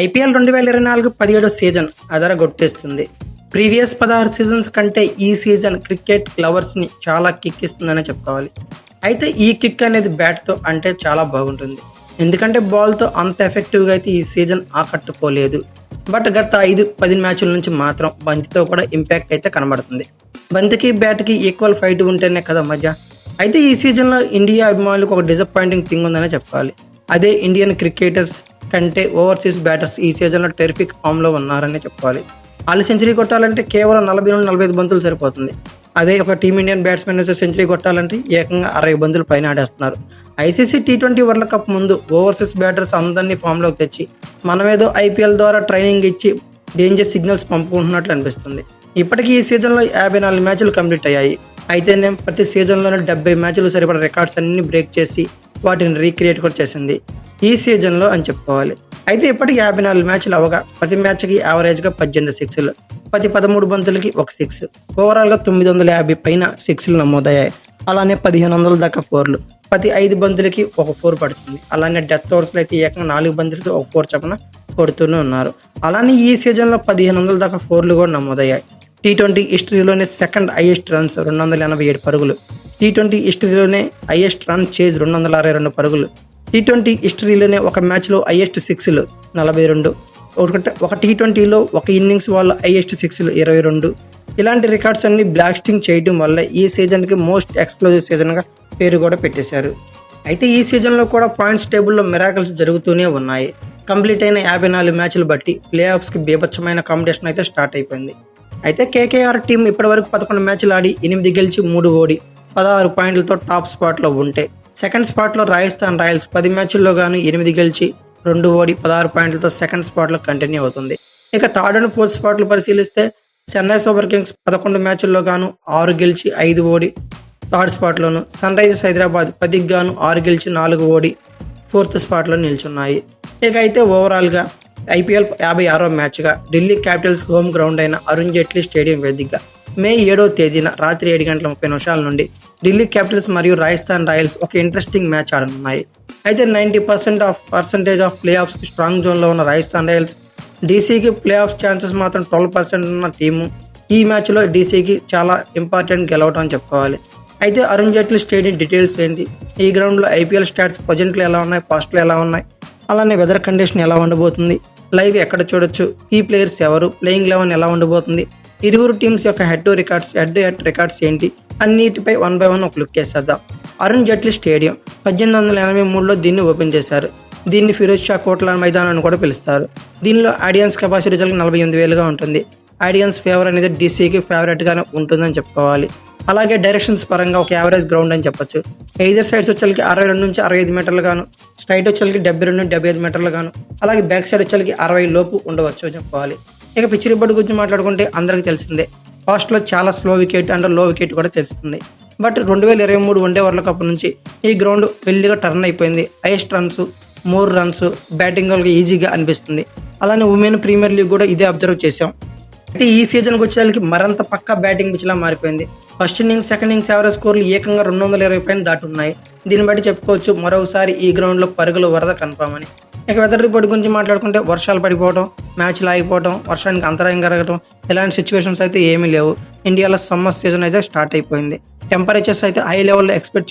IPL 2024 17 season అదరగొట్టేస్తుంది. Previous 16 seasons కంటే ఈ సీజన్ క్రికెట్ లవర్స్ని చాలా కిక్ ఇస్తుందనే చెప్పుకోవాలి. అయితే ఈ కిక్ అనేది బ్యాట్తో అంటే చాలా బాగుంటుంది. ఎందుకంటే బాల్తో అంత ఎఫెక్టివ్గా అయితే ఈ సీజన్ ఆకట్టుకోలేదు. బట్ గత 5-10 మ్యాచ్ల నుంచి మాత్రం బంతితో కూడా ఇంపాక్ట్ అయితే కనబడుతుంది. బంతికి బ్యాట్కి ఈక్వల్ ఫైట్ ఉంటేనే కదా మధ్య. అయితే ఈ సీజన్లో ఇండియా అభిమానులకు ఒక డిసప్పాయింటింగ్ థింగ్ ఉందనే చెప్పాలి. అదే ఇండియన్ క్రికెటర్స్ కంటే ఓవర్సీస్ బ్యాటర్స్ ఈ సీజన్లో టెరిఫిక్ ఫామ్లో ఉన్నారని చెప్పాలి. వాళ్ళు సెంచరీ కొట్టాలంటే కేవలం 40 నుండి 45 బంతులు సరిపోతుంది. అదే ఒక టీమిండియన్ బ్యాట్స్మెన్ సెంచరీ కొట్టాలంటే ఏకంగా 60 బంతులు పైన ఆడేస్తున్నారు. ఐసీసీ T20 వరల్డ్ కప్ ముందు ఓవర్సీస్ బ్యాటర్స్ అందరినీ ఫామ్లోకి తెచ్చి మనమేదో ఐపీఎల్ ద్వారా ట్రైనింగ్ ఇచ్చి డేంజర్ సిగ్నల్స్ పంపుకుంటున్నట్లు అనిపిస్తుంది. ఇప్పటికీ ఈ సీజన్లో 54 మ్యాచ్లు కంప్లీట్ అయ్యాయి. అయితేనే ప్రతి సీజన్లోనే 70 మ్యాచ్లు సరిపడ రికార్డ్స్ అన్ని బ్రేక్ చేసి వాటిని రీక్రియేట్ కూడా చేసింది ఈ సీజన్లో అని చెప్పుకోవాలి. అయితే ఇప్పటికి 54 మ్యాచ్లు అవగా ప్రతి మ్యాచ్కి యావరేజ్గా 18 సిక్స్లు, ప్రతి 13 బంతులకి ఒక సిక్స్, ఓవరాల్గా 950 పైన సిక్స్లు నమోదయ్యాయి. అలానే 1500 దాకా ఫోర్లు, ప్రతి 5 బంతులకి ఒక 4 పడుతుంది. అలానే డెత్ ఓవర్స్లో అయితే ఏకంగా 4 బంతులకి ఒక 4 చొప్పున కొడుతూనే ఉన్నారు. అలానే ఈ సీజన్లో 1500 దాకా ఫోర్లు కూడా నమోదయ్యాయి. T20 హిస్టరీలోనే సెకండ్ హైయెస్ట్ రన్స్ 287 పరుగులు, T20 హిస్టరీలోనే హైయెస్ట్ రన్ చేజ్ 262 పరుగులు, T20 హిస్టరీలోనే ఒక మ్యాచ్లో హైయెస్ట్ సిక్స్లు 42, ఒక T20లో ఒక ఇన్నింగ్స్ వాళ్ళ హైయెస్ట్ సిక్స్లు 22. ఇలాంటి రికార్డ్స్ అన్ని బ్లాస్టింగ్ చేయడం వల్ల ఈ సీజన్కి మోస్ట్ ఎక్స్ప్లోజివ్ సీజన్గా పేరు కూడా పెట్టేశారు. అయితే ఈ సీజన్లో కూడా పాయింట్స్ టేబుల్లో మిరాకిల్స్ జరుగుతూనే ఉన్నాయి. కంప్లీట్ అయిన 54 మ్యాచ్లు బట్టి ప్లే ఆఫ్స్కి బీభత్సమైన కాంపిటీషన్ అయితే స్టార్ట్ అయిపోయింది. అయితే కేకేఆర్ టీం ఇప్పటివరకు 11 మ్యాచ్లు ఆడి 8 గెలిచి 3 ఓడి 16 పాయింట్లతో టాప్ స్పాట్లో ఉంటే, సెకండ్ స్పాట్లో రాజస్థాన్ రాయల్స్ 10 మ్యాచ్ల్లో గాను 8 గెలిచి 2 ఓడి 16 పాయింట్లతో సెకండ్ స్పాట్లో కంటిన్యూ అవుతుంది. ఇక థర్డ్ అండ్ ఫోర్త్ స్పాట్లు పరిశీలిస్తే చెన్నై సూపర్ కింగ్స్ 11 మ్యాచ్ల్లో గాను 6 గెలిచి 5 ఓడి థర్డ్ స్పాట్లోను, సన్ రైజర్స్ హైదరాబాద్ 10కి గాను 6 గెలిచి 4 ఓడి ఫోర్త్ స్పాట్లో నిల్చున్నాయి. ఇక అయితే ఓవరాల్గా ఐపీఎల్ 56వ మ్యాచ్గా ఢిల్లీ క్యాపిటల్స్ హోమ్ గ్రౌండ్ అయిన అరుణ్ జైట్లీ స్టేడియం వేదికగా మే 7వ తేదీన రాత్రి 7:30 నుండి ఢిల్లీ క్యాపిటల్స్ మరియు రాజస్థాన్ రాయల్స్ ఒక ఇంట్రెస్టింగ్ మ్యాచ్ ఆడనున్నాయి. అయితే 90% ఆఫ్ ప్లే ఆఫ్స్కి స్ట్రాంగ్ జోన్లో ఉన్న రాజస్థాన్ రాయల్స్ డీసీకి ప్లే ఆఫ్స్ ఛాన్సెస్ మాత్రం 12% ఉన్న టీము. ఈ మ్యాచ్లో డీసీకి చాలా ఇంపార్టెంట్ గెలవటం అని చెప్పుకోవాలి. అయితే అరుణ్ జైట్లీ స్టేడియం డీటెయిల్స్ ఏంటి, ఈ గ్రౌండ్లో ఐపీఎల్ స్టాట్స్ ప్రజెంట్లు ఎలా ఉన్నాయి, పాస్ట్లు ఎలా ఉన్నాయి, అలానే వెదర్ కండిషన్ ఎలా ఉండబోతుంది, లైవ్ ఎక్కడ చూడొచ్చు, ఈ ప్లేయర్స్ ఎవరు, ప్లేయింగ్ 11 ఎలా ఉండబోతుంది, ఇరువురు టీమ్స్ యొక్క హెడ్ టు రికార్డ్స్ ఏంటి, అన్నిటిపై 1 by 1 ఒక లుక్ వేసేద్దాం. అరుణ్ జైట్లీ స్టేడియం 1883లో దీన్ని ఓపెన్ చేశారు. దీన్ని ఫిరోజ్ షా కోట్లా మైదానం అని కూడా పిలుస్తారు. దీనిలో ఆడియన్స్ కెపాసిటీ 48,000గా ఉంటుంది. ఆడియన్స్ ఫేవర్ అనేది డీసీకి ఫేవరెట్గానే ఉంటుందని చెప్పుకోవాలి. అలాగే డైరెక్షన్స్ పరంగా ఒక యావరేజ్ గ్రౌండ్ అని చెప్పొచ్చు. ఎయిదర్ సైడ్స్ వచ్చేకి 62 నుంచి 65 మీటర్లు గాను, స్ట్రైట్ వచ్చేకి 72 నుండి 75 మీటర్లు గాను, అలాగే బ్యాక్ సైడ్ వచ్చేకి 60 లోపు ఉండవచ్చు అని చెప్పుకోవాలి. ఇక పిచ్ రిపోర్ట్ గురించి మాట్లాడుకుంటే అందరికీ తెలిసిందే, ఫాస్ట్లో చాలా స్లో వికెట్ అండ్ లో వికెట్ కూడా తెలుస్తుంది. బట్ 2023 వన్డే వరల్డ్ కప్ నుంచి ఈ గ్రౌండ్ వెళ్ళిగా టర్న్ అయిపోయింది. Highest runs, more runs, batting వాళ్ళకి ఈజీగా అనిపిస్తుంది. అలానే ఉమెన్ ప్రీమియర్ లీగ్ కూడా ఇదే అబ్జర్వ్ చేసాం. అయితే ఈ సీజన్కి వచ్చేసరికి మరింత పక్కా బ్యాటింగ్ పిచ్లా మారిపోయింది. First innings, second innings average స్కోర్లు ఏకంగా 220 పైన దాటున్నాయి. దీన్ని బట్టి చెప్పుకోవచ్చు మరొకసారి ఈ గ్రౌండ్లో పరుగులు వరద కన్ఫామ్ అని. ఇక వెదర్ రిపోర్ట్ గురించి మాట్లాడుకుంటే వర్షాలు పడిపోవడం, మ్యాచ్లు ఆగిపోవడం, వర్షానికి అంతరాయం కలగడం ఇలాంటి సిచ్యువేషన్స్ అయితే ఏమీ లేవు. ఇండియాలో సమ్మర్ సీజన్ అయితే స్టార్ట్ అయిపోయింది. టెంపరేచర్స్ అయితే హై లెవెల్లో ఎక్స్పెక్ట్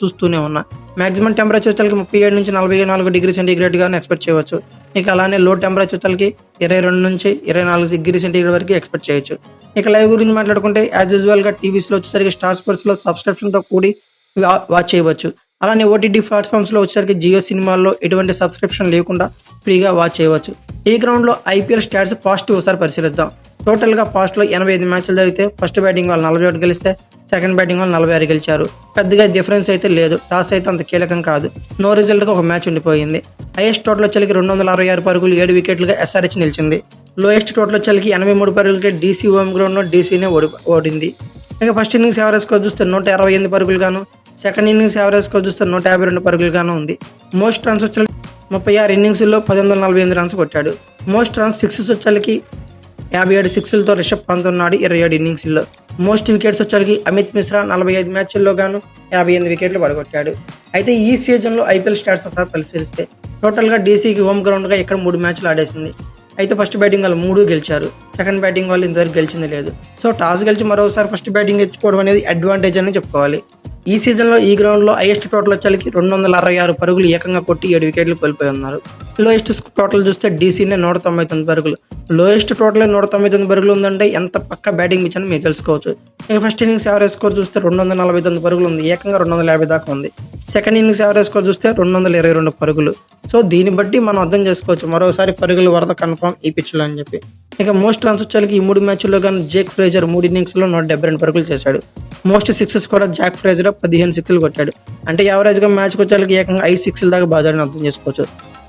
చూస్తూనే ఉన్నా. మాక్సిమం టెంపరేచర్ తలకి 37 నుంచి 44 డిగ్రీ సెంటీగ్రేడ్ గానే ఎక్స్పెక్ట్ చేయవచ్చు. ఇక అలానే లో టెంపరేచర్ తలకి 22 నుంచి 24 డిగ్రీ సెంటీగ్రేడ్ వరకు ఎక్స్పెక్ట్ చేయొచ్చు. ఇక లైవ్ గురించి మాట్లాడుకుంటే యాజ్ యూజువల్గా టీవీస్లో వచ్చేసరికి స్టార్ స్పోర్ట్స్లో సబ్స్క్రిప్షన్తో కూడి వాచ్ చేయవచ్చు. అలానే ఓటీటీ ప్లాట్ఫామ్స్లో వచ్చేసరికి జియో సినిమాల్లో ఎటువంటి సబ్స్క్రిప్షన్ లేకుండా ఫ్రీగా వాచ్ చేయవచ్చు. ఈ గ్రౌండ్లో ఐపీఎల్ స్టాట్స్ పాజిటివ్ ఒకసారి పరిశీలిద్దాం. టోటల్గా పాస్ట్లో 85 మ్యాచ్లు జరిగితే ఫస్ట్ బ్యాటింగ్ వాళ్ళు 41 గెలిస్తే సెకండ్ బ్యాటింగ్ వాళ్ళు 46 గెలిచారు. పెద్దగా డిఫరెన్స్ అయితే లేదు. టాస్ అయితే అంత కీలకం కాదు. నో రిజల్ట్గా ఒక మ్యాచ్ ఉండిపోయింది. హైయెస్ట్ టోటల్ వచ్చేకి 266 పరుగులు 7 వికెట్లుగా ఎస్ఆర్హెచ్ నిలిచింది. లోయెస్ట్ టోటల్ వచ్చేకి 83 పరుగులకి డీసీ హోమ్ గ్రౌండ్లో డీసీనే ఓడింది. ఇక ఫస్ట్ ఇన్నింగ్స్ యావరేజ్ స్కోర్ చూస్తే 128 పరుగులు గాను, సెకండ్ ఇన్నింగ్స్ యావరేజ్ స్కోర్ చూస్తే 152 పరుగులు గాను ఉంది. మోస్ట్ రన్స్ వచ్చే 36 ఇన్నింగ్స్లో 148 రన్స్ కొట్టాడు. మోస్ట్ రన్స్ సిక్సెస్ వచ్చేకి 57 సిక్స్లతో రిషబ్ పంత్ ఉన్నాడు 27 ఇన్నింగ్స్లో. మోస్ట్ వికెట్స్ వచ్చేకి అమిత్ మిశ్రా 45 మ్యాచ్ల్లో గాను 58 వికెట్లు పడగొట్టాడు. అయితే ఈ సీజన్లో ఐపీఎల్ స్టాట్స్ ఒకసారి పరిశీలిస్తే టోటల్గా డీసీకి హోమ్ గ్రౌండ్గా ఇక్కడ 3 మ్యాచ్లు ఆడేసింది. అయితే ఫస్ట్ బ్యాటింగ్ వాళ్ళు 3 గెలిచారు. సెకండ్ బ్యాటింగ్ వాళ్ళు ఇంతవరకు గెలిచింది లేదు. సో టాస్ గెలిచి మరోసారి ఫస్ట్ బ్యాటింగ్ తెచ్చుకోవడం అనేది అడ్వాంటేజ్ అని చెప్పుకోవాలి. ఈ సీజన్లో ఈ గ్రౌండ్లో హైయెస్ట్ టోటల్ వచ్చేసరికి 266 పరుగులు ఏకంగా కొట్టి 7 వికెట్లు కోల్పోయి ఉన్నారు. లోయెస్ట్ టోటల్ చూస్తే డీసీనే 199 పరుగులు. లోయెస్ట్ టోటల్ 199 పరుగులు ఉందంటే ఎంత పక్క బ్యాటింగ్ పిచ్ అని మీరు తెలుసుకోవచ్చు. ఇక ఫస్ట్ ఇన్నింగ్స్ యావరేజ్ స్కోర్ చూస్తే 249 పరుగులు ఉంది, ఏకంగా 250 దాకా ఉంది. సెకండ్ ఇన్నింగ్స్ యావరేజ్ స్కోర్ చూస్తే 222 పరుగులు. సో దీన్ని బట్టి మనం అర్థం చేసుకోవచ్చు మరోసారి పరుగులు వరద కన్ఫర్మ్ ఈ పిచ్లో అని చెప్పి. ఇక మోస్ట్ రన్స్ వచ్చేసరికి ఈ 3 మ్యాచ్ల్లో కానీ జేక్ ఫ్రేజర్ 3 ఇన్నింగ్స్లో 172 పరుగులు చేశాడు. మోస్ట్ సిక్సెస్ కూడా జాక్ ఫ్రేజర్ 15 సిక్స్లు కొట్టాడు. అంటే యావరేజ్గా మ్యాచ్కి వచ్చేసరికి ఏకంగా 5 సిక్స్ల దాకా బాధారని అర్థం చేసుకోవచ్చు.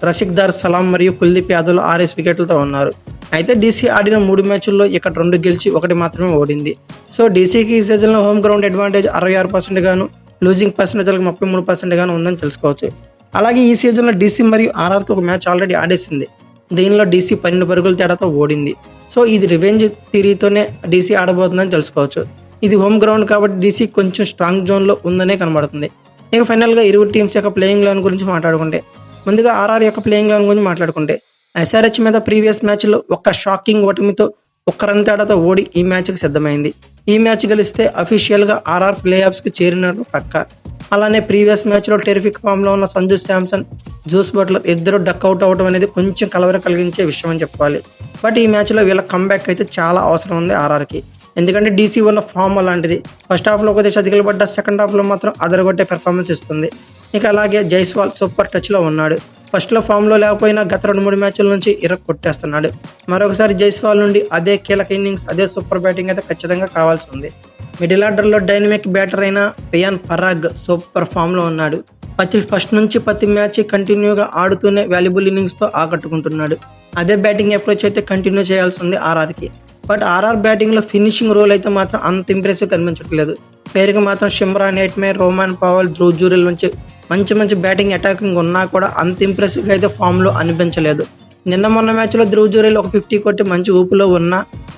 రషీద్ దార్ సలాం మరియు కుల్దీప్ యాదవ్ 6 వికెట్లతో ఉన్నారు. అయితే డీసీ ఆడిన 3 మ్యాచ్ల్లో ఇక్కడ 2 గెలిచి 1 మాత్రమే ఓడింది. సో డీసీకి ఈ సీజన్లో హోమ్ గ్రౌండ్ అడ్వాంటేజ్ 66% గాను, లూజింగ్ పర్సెంటేజ్ 33% గాను ఉందని తెలుసుకోవచ్చు. అలాగే ఈ సీజన్లో డీసీ మరియు ఆర్ఆర్తో ఒక మ్యాచ్ ఆల్రెడీ ఆడేసింది. దీనిలో డీసీ 12 పరుగుల తేడాతో ఓడింది. సో ఇది రివెంజ్ థియరీతోనే డీసీ ఆడబోతుందని తెలుసుకోవచ్చు. ఇది హోమ్ గ్రౌండ్ కాబట్టి డీసీ కొంచెం స్ట్రాంగ్ జోన్లో ఉందనే కనబడుతుంది. ఇక ఫైనల్గా ఇరు టీమ్స్ యొక్క ప్లేయింగ్ లెవెన్ గురించి మాట్లాడుకుంటే, ముందుగా ఆర్ఆర్ యొక్క ప్లేయింగ్ లెవెన్ గురించి మాట్లాడుకుంటే, ఎస్ఆర్హెచ్ మీద ప్రీవియస్ మ్యాచ్లో ఒక షాకింగ్ ఓటమితో 1 రన్ తేడాతో ఓడి ఈ మ్యాచ్కి సిద్ధమైంది. ఈ మ్యాచ్ గెలిస్తే అఫీషియల్గా ఆర్ఆర్ ప్లే ఆఫ్స్కి చేరినట్టు పక్క. అలానే ప్రీవియస్ మ్యాచ్లో టెరిఫిక్ ఫామ్లో ఉన్న సంజు శాంసన్, జూస్ బట్లర్ ఇద్దరు డక్అవుట్ అవడం అనేది కొంచెం కలవర కలిగించే విషయం అని చెప్పాలి. బట్ ఈ మ్యాచ్లో వీళ్ళ కంబ్యాక్ అయితే చాలా అవసరం ఉంది ఆర్ఆర్కి. ఎందుకంటే డీసీ ఉన్న ఫామ్ అలాంటిది. ఫస్ట్ హాఫ్లో కొద్దిగా చతికిలు పడ్డ, సెకండ్ హాఫ్లో మాత్రం అదరగొట్టే పెర్ఫార్మెన్స్ ఇస్తుంది. ఇక అలాగే జైస్వాల్ సూపర్ టచ్లో ఉన్నాడు. ఫస్ట్లో ఫామ్లో లేకపోయినా గత 2-3 మ్యాచ్ల నుంచి కొట్టేస్తున్నాడు. మరొకసారి జైస్వాల్ నుండి అదే కీలక ఇన్నింగ్స్, అదే సూపర్ బ్యాటింగ్ అయితే ఖచ్చితంగా కావాల్సి ఉంది. మిడిల్ ఆర్డర్లో డైనమిక్ బ్యాటర్ అయిన రియాన్ పరాగ్ సూపర్ ఫామ్లో ఉన్నాడు. ఫస్ట్ నుంచి ప్రతి మ్యాచ్ కంటిన్యూగా ఆడుతూనే వాల్యుబుల్ ఇన్నింగ్స్తో ఆకట్టుకుంటున్నాడు. అదే బ్యాటింగ్ అప్రోచ్ అయితే కంటిన్యూ చేయాల్సి ఉంది ఆర్ఆర్కి. బట్ ఆర్ఆర్ బ్యాటింగ్లో ఫినిషింగ్ రోల్ అయితే మాత్రం అంత ఇంప్రెసివ్ కనిపించట్లేదు. పేరుకి మాత్రం Shimron Hetmyer, Rovman Powell, Dhruv Jurel నుంచి మంచి బ్యాటింగ్ అటాకింగ్ ఉన్నా కూడా అంత ఇంప్రెసివ్గా అయితే ఫామ్లో అనిపించలేదు. మొన్న మ్యాచ్లో ధ్రువ్ జూరెల్ ఒక 50 కొట్టి మంచి ఊపులో ఉన్న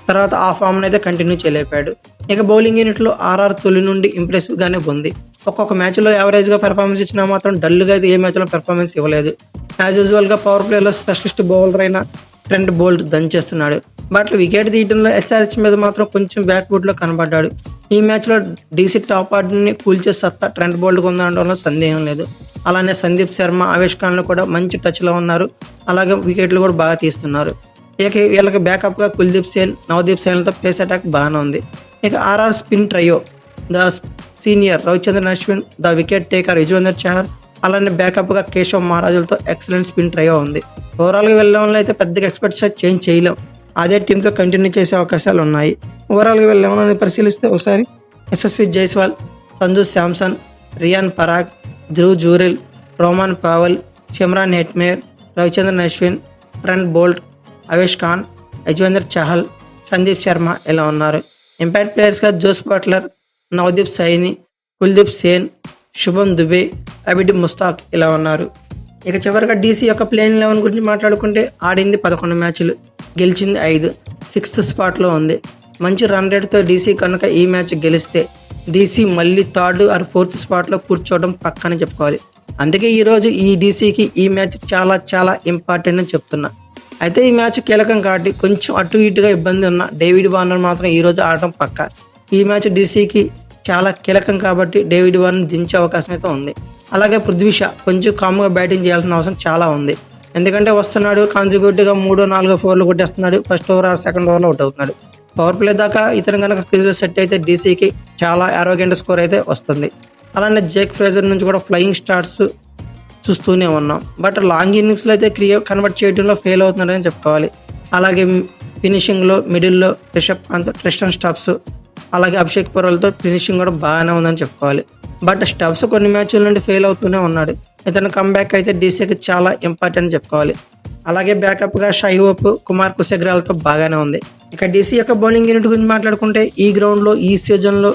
తర్వాత ఆ ఫామ్ను అయితే కంటిన్యూ చేయలేపాడు. ఇక బౌలింగ్ యూనిట్లో ఆర్ఆర్ తొలి నుండి ఇంప్రెసివ్గానే ఉంది. ఒక్కొక్క మ్యాచ్లో యావరేజ్గా పెర్ఫార్మెన్స్ ఇచ్చినా మాత్రం డల్గా అయితే ఏ మ్యాచ్లో పెర్ఫార్మెన్స్ ఇవ్వలేదు. యాజ్ యూజువల్గా పవర్ ప్లేలో స్పెషలిస్ట్ బౌలర్ అయిన ట్రెంట్ బోల్ట్ దంచేస్తున్నాడు. బట్ వికెట్ తీయడంలో ఎస్ఆర్హెచ్ మీద మాత్రం కొంచెం బ్యాక్వుడ్లో కనబడ్డాడు. ఈ మ్యాచ్లో డీసీ టాప్ ఆర్డర్ని కూల్చే సత్తా ట్రెంట్ బోల్ట్కి ఉందనడంలో సందేహం లేదు. అలానే సందీప్ శర్మ, ఆవేష్ ఖాన్లు కూడా మంచి టచ్లో ఉన్నారు. అలాగే వికెట్లు కూడా బాగా తీస్తున్నారు. ఇక వీళ్ళకి బ్యాకప్గా కుల్దీప్ సేన్, నవదీప్ సేన్లతో పేస్ అటాక్ బాగానే ఉంది. ఇక RR spin trio the senior Ravichandran Ashwin, the wicket taker Yuzvendra Chahal, అలానే బ్యాకప్గా కేశవ్ మహారాజులతో ఎక్సలెంట్ స్పిన్ ట్రయో ఉంది. ఓవరాల్గా వెళ్ళడంలో అయితే పెద్దగా ఎక్స్పెక్ట్ చేంజ్ చేయలేం. అదే టీంతో కంటిన్యూ చేసే అవకాశాలు ఉన్నాయి. ఓవరాల్గా వెళ్ళమని పరిశీలిస్తే ఒకసారి Yashasvi Jaiswal, Sanju Samson, Riyan Parag, Dhruv Jurel, Rovman Powell, Shimron Hetmyer, Ravichandran Ashwin, Trent Boult, Avesh Khan, Yuzvendra Chahal, Sandeep Sharma ఇలా ఉన్నారు. ఇంపాక్ట్ ప్లేయర్స్గా Jos Buttler, Navdeep Saini, Kuldeep Sen, Shubham Dubey, abide Mushtaq ఇలా ఉన్నారు. ఇక చివరిగా డీసీ యొక్క ప్లేయింగ్ 11 గురించి మాట్లాడుకుంటే ఆడింది 11 మ్యాచ్లు, గెలిచింది 5, 6th స్పాట్లో ఉంది. మంచి రన్ రేట్తో డీసీ కనుక ఈ మ్యాచ్ గెలిస్తే డీసీ మళ్ళీ 3rd or 4th స్పాట్లో కూర్చోవడం పక్కని చెప్పుకోవాలి. అందుకే ఈరోజు ఈ డీసీకి ఈ మ్యాచ్ చాలా ఇంపార్టెంట్ అని చెప్తున్నా. అయితే ఈ మ్యాచ్ కీలకం కాబట్టి కొంచెం అటు ఇటుగా ఇబ్బంది ఉన్న డేవిడ్ వార్నర్ మాత్రం ఈరోజు ఆడటం పక్క. ఈ మ్యాచ్ డీసీకి చాలా కీలకం కాబట్టి డేవిడ్ వార్నర్ దించే అవకాశం అయితే ఉంది. అలాగే పృథ్వీ షా కొంచెం కామ్గా బ్యాటింగ్ చేయాల్సిన అవసరం చాలా ఉంది. ఎందుకంటే వస్తున్నాడు, కాన్సిక్యూటివ్గా 3-4 4లు కొట్టేస్తున్నాడు. ఫస్ట్ ఓవర్ ఆర్ సెకండ్ ఓవర్లో అవుట్ అవుతున్నాడు. పవర్ ప్లే దాకా ఇతను కనుక క్రీజ్లో సెట్ అయితే డీసీకి చాలా ఆరోగ్యంట్ స్కోర్ అయితే వస్తుంది. అలానే జేక్ ఫ్రేజర్ నుంచి కూడా ఫ్లయింగ్ స్టార్ట్స్ చూస్తూనే ఉన్నాం. బట్ లాంగ్ ఇన్నింగ్స్లో అయితే కన్వర్ట్ చేయడంలో ఫెయిల్ అవుతున్నాడని చెప్పుకోవాలి. అలాగే ఫినిషింగ్లో మిడిల్లో రిషబ్ పంత్, ట్రిస్టన్ స్టబ్స్, అలాగే అభిషేక్ పురోల్తో ఫినిషింగ్ కూడా బాగానే ఉందని చెప్పుకోవాలి. బట్ స్టబ్స్ కొన్ని మ్యాచ్ల నుండి ఫెయిల్ అవుతూనే ఉన్నాడు. ఇతను కంబ్యాక్ అయితే డీసీకి చాలా ఇంపార్టెంట్ చెప్పుకోవాలి. అలాగే బ్యాకప్గా షై హోప్, కుమార్ కుశగ్రాలతో బాగానే ఉంది. ఇక డీసీ యొక్క బౌలింగ్ యూనిట్ గురించి మాట్లాడుకుంటే ఈ గ్రౌండ్లో ఈ సీజన్లో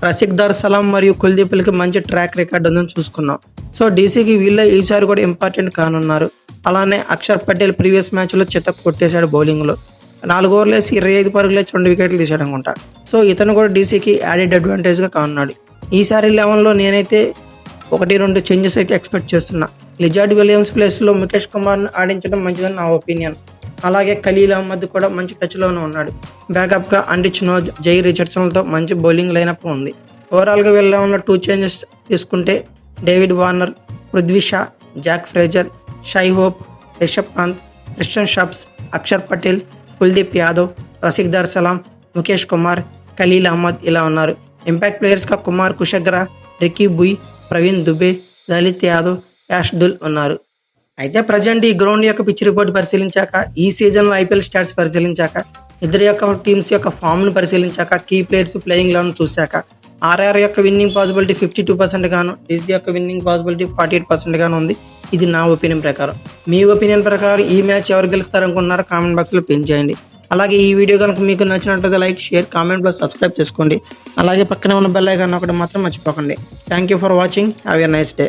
రషీద్ దార్ సలాం మరియు కుల్దీప్లకి మంచి ట్రాక్ రికార్డ్ ఉందని చూసుకున్నాం. సో డీసీకి వీళ్ళే ఈసారి కూడా ఇంపార్టెంట్ కానున్నారు. అలానే అక్షర్ పటేల్ ప్రీవియస్ మ్యాచ్లో చితక్ కొట్టేశాడు బౌలింగ్లో. 4 ఓవర్లు వేసి 25 పరుగులు వేసి 2 వికెట్లు తీసాడు అనుకుంటా. సో ఇతను కూడా డీసీకి యాడెడ్ అడ్వాంటేజ్గా కానున్నాడు. ఈసారి 11లో నేనైతే 1-2 చేంజెస్ అయితే ఎక్స్పెక్ట్ చేస్తున్నా. లిజార్డ్ విలియమ్స్ ప్లేస్లో ముఖేష్ కుమార్ని ఆడించడం మంచిదని నా ఒపీనియన్. అలాగే ఖలీల్ అహ్మద్ కూడా మంచి టచ్లోనే ఉన్నాడు. బ్యాకప్గా అండిచ్ నోజ్, జై రిచర్డ్సన్లతో మంచి బౌలింగ్ లైనప్ ఉంది. ఓవరాల్గా వీళ్ళలో ఉన్న 2 చేంజెస్ తీసుకుంటే David Warner, Prithvi Shaw, Jake Fraser, Shai Hope, Rishabh Pant, Tristan Stubbs, Axar Patel, Kuldeep Yadav, Rasikh Dar Salam, Mukesh Kumar, Khaleel Ahmed ఇలా ఉన్నారు. ఇంపాక్ట్ ప్లేయర్స్గా కుమార్ కుషగ్రా, రికీ బుయ్, ప్రవీణ్ దుబే, లలిత్ యాదవ్, యాష్దుల్ ఉన్నారు. అయితే ప్రజెంట్ ఈ గ్రౌండ్ యొక్క పిచ్ రిపోర్ట్ పరిశీలించాక, ఈ సీజన్లో ఐపీఎల్ స్టాట్స్ పరిశీలించాక, ఇద్దరి యొక్క టీమ్స్ యొక్క ఫామ్ను పరిశీలించాక, కీ ప్లేయర్స్ ప్లేయింగ్ లెవెన్ చూశాక ఆర్ఆర్ యొక్క విన్నింగ్ పాసిబిలిటీ 52% గాను, డీసీ యొక్క విన్నింగ్ పాసిబిలిటీ 48% గాను ఉంది. ఇది నా ఒపీనియన్ ప్రకారం. మీ ఒపీనియన్ ప్రకారం ఈ మ్యాచ్ ఎవరు గెలుస్తారనుకుంటున్నారో కామెంట్ బాక్స్లో పిన్ చేయండి. అలాగే ఈ వీడియో కనుక మీకు నచ్చినట్లయితే like, share, comment plus subscribe చేసుకోండి. అలాగే పక్కనే ఉన్న బెల్ ఐకాన్ ఒకటి మాత్రం మర్చిపోకండి. Thank you for watching. Have a nice day.